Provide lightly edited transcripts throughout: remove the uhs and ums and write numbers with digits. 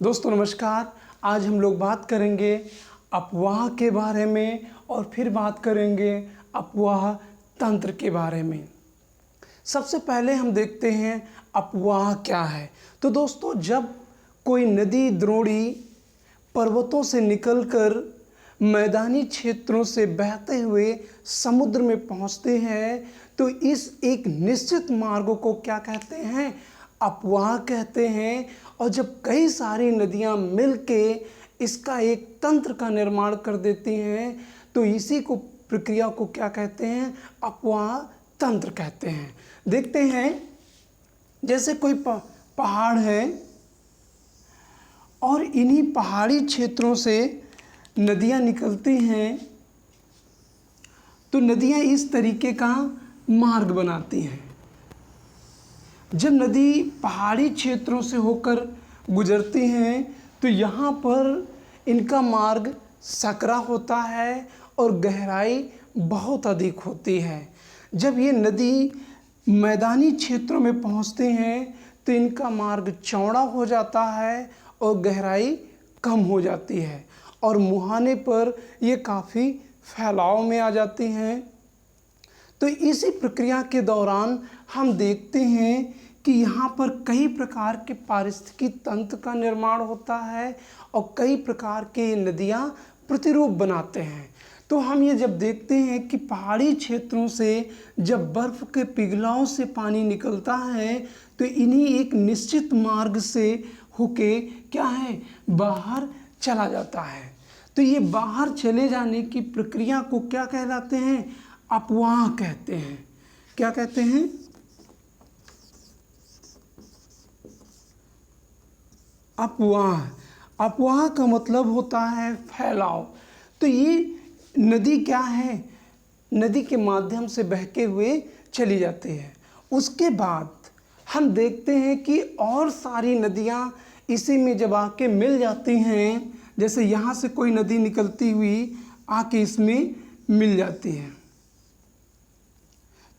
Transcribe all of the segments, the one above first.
दोस्तों नमस्कार। आज हम लोग बात करेंगे अफवाह के बारे में और फिर बात करेंगे अफवाह तंत्र के बारे में। सबसे पहले हम देखते हैं अफवाह क्या है। तो दोस्तों, जब कोई नदी द्रोणी पर्वतों से निकलकर मैदानी क्षेत्रों से बहते हुए समुद्र में पहुंचते हैं तो इस एक निश्चित मार्ग को क्या कहते हैं? अफवाह कहते हैं। और जब कई सारी नदियां मिलके इसका एक तंत्र का निर्माण कर देती हैं तो इसी को प्रक्रिया को क्या कहते हैं? अफवाह तंत्र कहते हैं। देखते हैं, जैसे कोई पहाड़ है और इन्हीं पहाड़ी क्षेत्रों से नदियां निकलती हैं तो नदियां इस तरीके का मार्ग बनाती हैं। जब नदी पहाड़ी क्षेत्रों से होकर गुजरती हैं तो यहाँ पर इनका मार्ग सकरा होता है और गहराई बहुत अधिक होती है। जब ये नदी मैदानी क्षेत्रों में पहुँचते हैं तो इनका मार्ग चौड़ा हो जाता है और गहराई कम हो जाती है और मुहाने पर ये काफ़ी फैलाव में आ जाती हैं। तो इसी प्रक्रिया के दौरान हम देखते हैं कि यहाँ पर कई प्रकार के पारिस्थितिकी तंत्र का निर्माण होता है और कई प्रकार के नदियाँ प्रतिरूप बनाते हैं। तो हम ये जब देखते हैं कि पहाड़ी क्षेत्रों से जब बर्फ़ के पिघलाव से पानी निकलता है तो इन्हीं एक निश्चित मार्ग से होके क्या है, बाहर चला जाता है। तो ये बाहर चले जाने की प्रक्रिया को क्या कहलाते हैं? अफवाह कहते हैं। क्या कहते हैं? अफवाह। अफवाह का मतलब होता है फैलाव। तो ये नदी क्या है? नदी के माध्यम से बहके हुए चली जाती है। उसके बाद हम देखते हैं कि और सारी नदियाँ इसी में जब आके मिल जाती हैं, जैसे यहाँ से कोई नदी निकलती हुई आके इसमें मिल जाती है।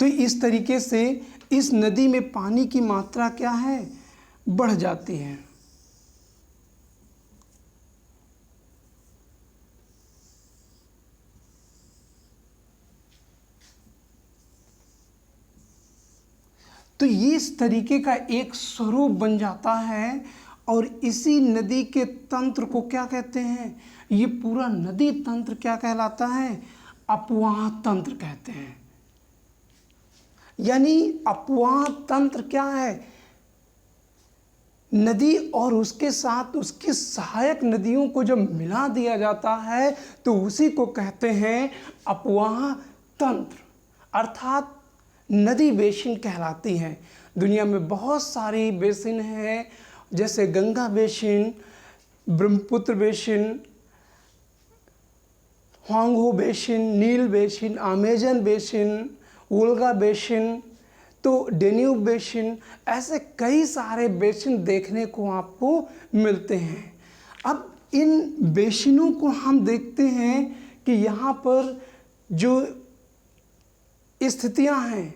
तो इस तरीके से इस नदी में पानी की मात्रा क्या है? बढ़ जाती है। तो ये इस तरीके का एक स्वरूप बन जाता है और इसी नदी के तंत्र को क्या कहते हैं? ये पूरा नदी तंत्र क्या कहलाता है? अफवाह तंत्र कहते हैं। यानी अफवाह तंत्र क्या है? नदी और उसके साथ उसकी सहायक नदियों को जब मिला दिया जाता है तो उसी को कहते हैं अफवाह तंत्र, अर्थात नदी बेसिन कहलाती हैं। दुनिया में बहुत सारी बेसिन हैं, जैसे Ganga basin, Brahmaputra basin, Hwang Ho basin, नील basin, Amazon basin, Volga basin, तो डेन्यूब बेसिन, ऐसे कई सारे बेसिन देखने को आपको मिलते हैं। अब इन बेसिनों को हम देखते हैं कि यहाँ पर जो स्थितियाँ हैं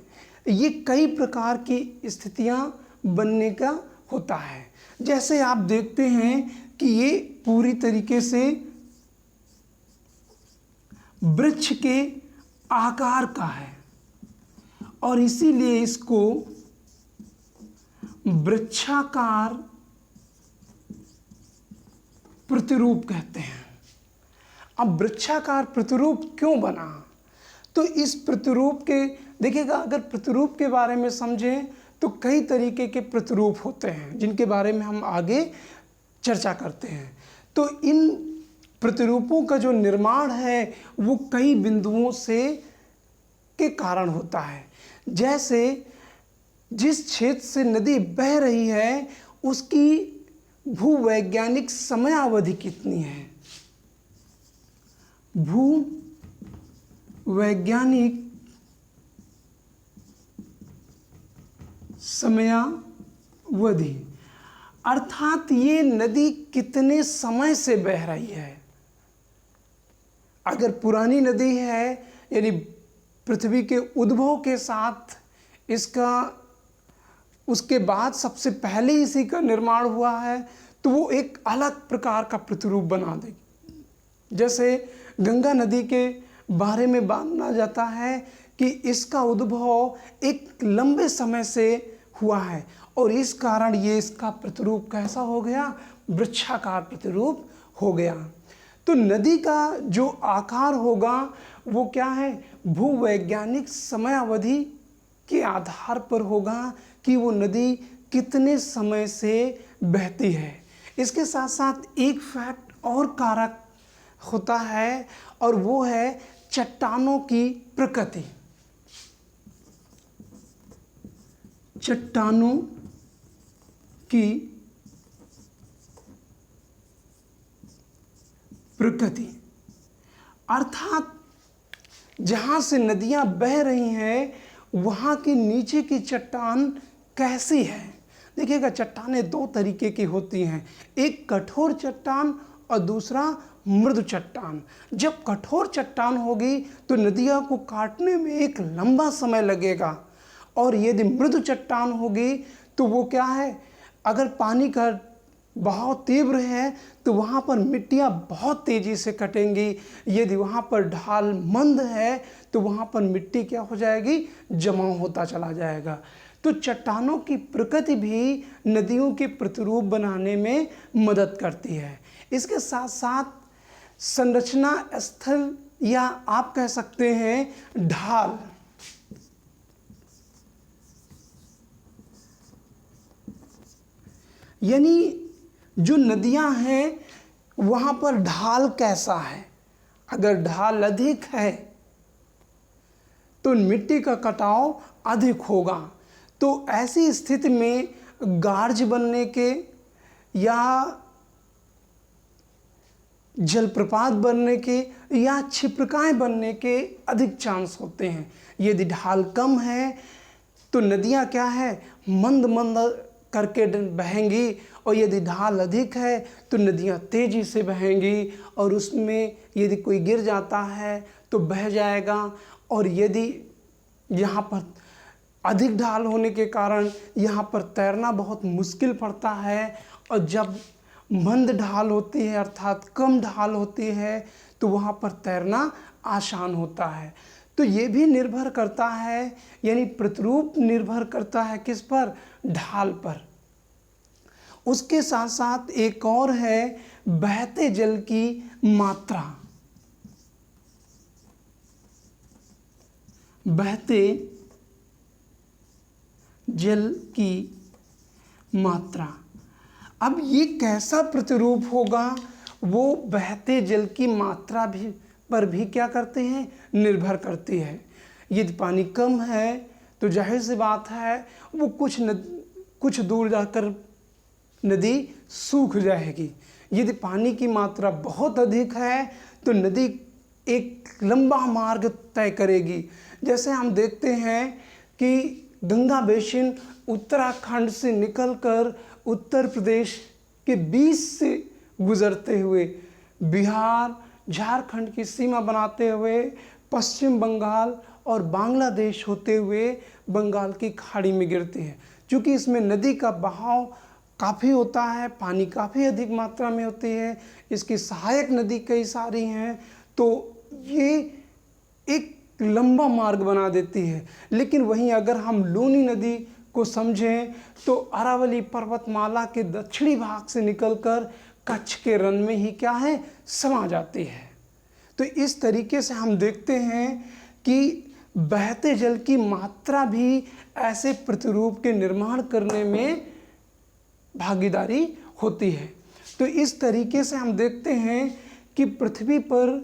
ये कई प्रकार की स्थितियाँ बनने का होता है। जैसे आप देखते हैं कि ये पूरी तरीके से वृक्ष के आकार का है और इसीलिए इसको वृक्षाकार प्रतिरूप कहते हैं। अब वृक्षाकार प्रतिरूप क्यों बना? तो इस प्रतिरूप के देखिएगा, अगर प्रतिरूप के बारे में समझें तो कई तरीके के प्रतिरूप होते हैं जिनके बारे में हम आगे चर्चा करते हैं। तो इन प्रतिरूपों का जो निर्माण है वो कई बिंदुओं से के कारण होता है। जैसे जिस क्षेत्र से नदी बह रही है उसकी भूवैज्ञानिक समयावधि कितनी है? भूवैज्ञानिक समयावधि, अर्थात ये नदी कितने समय से बह रही है। अगर पुरानी नदी है, यानी पृथ्वी के उद्भव के साथ इसका उसके बाद सबसे पहले इसी का निर्माण हुआ है, तो वो एक अलग प्रकार का प्रतिरूप बना देगी। जैसे गंगा नदी के बारे में माना जाता है कि इसका उद्भव एक लंबे समय से हुआ है और इस कारण ये इसका प्रतिरूप कैसा हो गया, वृक्षाकार प्रतिरूप हो गया। तो नदी का जो आकार होगा वो क्या है, भूवैज्ञानिक समयावधि के आधार पर होगा कि वो नदी कितने समय से बहती है। इसके साथ साथ एक फैक्ट और कारक होता है और वो है चट्टानों की प्रकृति। चट्टानों की प्रकृति अर्थात जहाँ से नदियाँ बह रही हैं वहाँ के नीचे की चट्टान कैसी है। देखिएगा, चट्टानें दो तरीके की होती हैं, एक कठोर चट्टान और दूसरा मृदु चट्टान। जब कठोर चट्टान होगी तो नदियों को काटने में एक लंबा समय लगेगा और यदि मृदु चट्टान होगी तो वो क्या है, अगर पानी का बहाव तीव्र है तो वहाँ पर मिट्टियाँ बहुत तेज़ी से कटेंगी। यदि वहाँ पर ढाल मंद है तो वहाँ पर मिट्टी क्या हो जाएगी, जमाव होता चला जाएगा। तो चट्टानों की प्रकृति भी नदियों के प्रतिरूप बनाने में मदद करती है। इसके साथ साथ संरचना स्थल या आप कह सकते हैं ढाल, यानी जो नदियां हैं वहाँ पर ढाल कैसा है। अगर ढाल अधिक है तो मिट्टी का कटाव अधिक होगा। तो ऐसी स्थिति में गार्ज बनने के या जलप्रपात बनने के या छिपकाएँ बनने के अधिक चांस होते हैं। यदि ढाल कम है तो नदियाँ क्या है, मंद मंद करके बहेंगी और यदि ढाल अधिक है तो नदियाँ तेज़ी से बहेंगी और उसमें यदि कोई गिर जाता है तो बह जाएगा। और यदि यहाँ पर अधिक ढाल होने के कारण यहाँ पर तैरना बहुत मुश्किल पड़ता है और जब मंद ढाल होती है अर्थात कम ढाल होती है तो वहाँ पर तैरना आसान होता है। तो ये भी निर्भर करता है, यानी प्रतिरूप निर्भर करता है किस पर, ढाल पर। उसके साथ साथ एक और है बहते जल की मात्रा। बहते जल की मात्रा, अब ये कैसा प्रतिरूप होगा, वो बहते जल की मात्रा भी पर भी क्या करते हैं, निर्भर करती है। यदि पानी कम है तो जाहिर सी बात है वो कुछ दूर जाकर नदी सूख जाएगी। यदि पानी की मात्रा बहुत अधिक है तो नदी एक लंबा मार्ग तय करेगी। जैसे हम देखते हैं कि गंगा बेसिन उत्तराखंड से निकलकर उत्तर प्रदेश के बीच से गुजरते हुए बिहार झारखंड की सीमा बनाते हुए पश्चिम बंगाल और बांग्लादेश होते हुए बंगाल की खाड़ी में गिरती है। क्योंकि इसमें नदी का बहाव काफ़ी होता है, पानी काफ़ी अधिक मात्रा में होती है, इसकी सहायक नदी कई सारी हैं, तो ये एक लंबा मार्ग बना देती है। लेकिन वहीं अगर हम लूनी नदी को समझें तो अरावली पर्वतमाला के दक्षिणी भाग से निकलकर कच्छ के रण में ही क्या है, समा जाती है। तो इस तरीके से हम देखते हैं कि बहते जल की मात्रा भी ऐसे प्रतिरूप के निर्माण करने में भागीदारी होती है। तो इस तरीके से हम देखते हैं कि पृथ्वी पर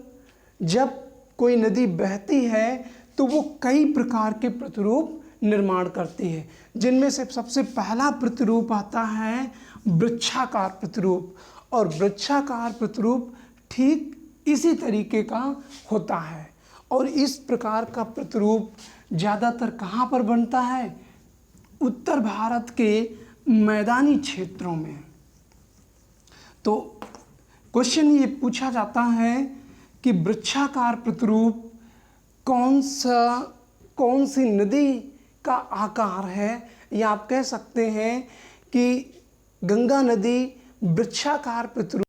जब कोई नदी बहती है तो वो कई प्रकार के प्रतिरूप निर्माण करती है, जिनमें से सबसे पहला प्रतिरूप आता है वृक्षाकार प्रतिरूप। और वृक्षाकार प्रतिरूप ठीक इसी तरीके का होता है और इस प्रकार का प्रतिरूप ज़्यादातर कहाँ पर बनता है, उत्तर भारत के मैदानी क्षेत्रों में। तो क्वेश्चन ये पूछा जाता है कि वृक्षाकार प्रतिरूप कौन सी नदी का आकार है, या आप कह सकते हैं कि गंगा नदी वृक्षाकार प्रतिरूप